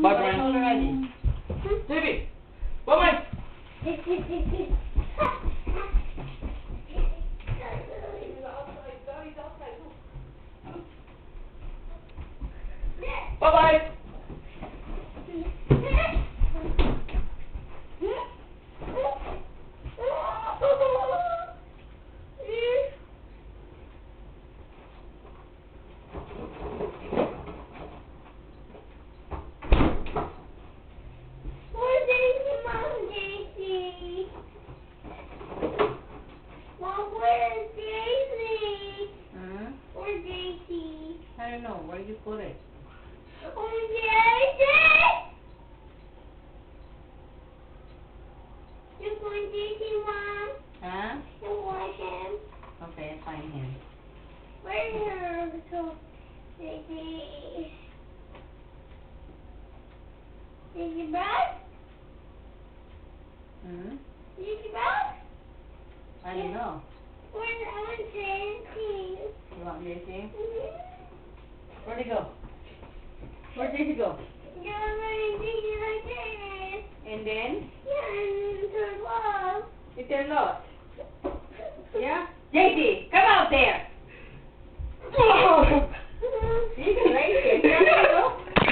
Bye-bye already. David, bye-bye. Bye-bye. I don't know. Where did you put it? You want Daisy, Mom? Huh? You want him? Okay, I find him. Where's your Daisy? Daisy back? Hmm? Daisy back? I don't know. Where's our Daisy? You want Daisy? Mm-hmm. Where'd he go? Where'd Daisy go? You're running Daisy like this. And then? Yeah, and to love. It's their lot. Yeah? Daisy, come out there! She's crazy.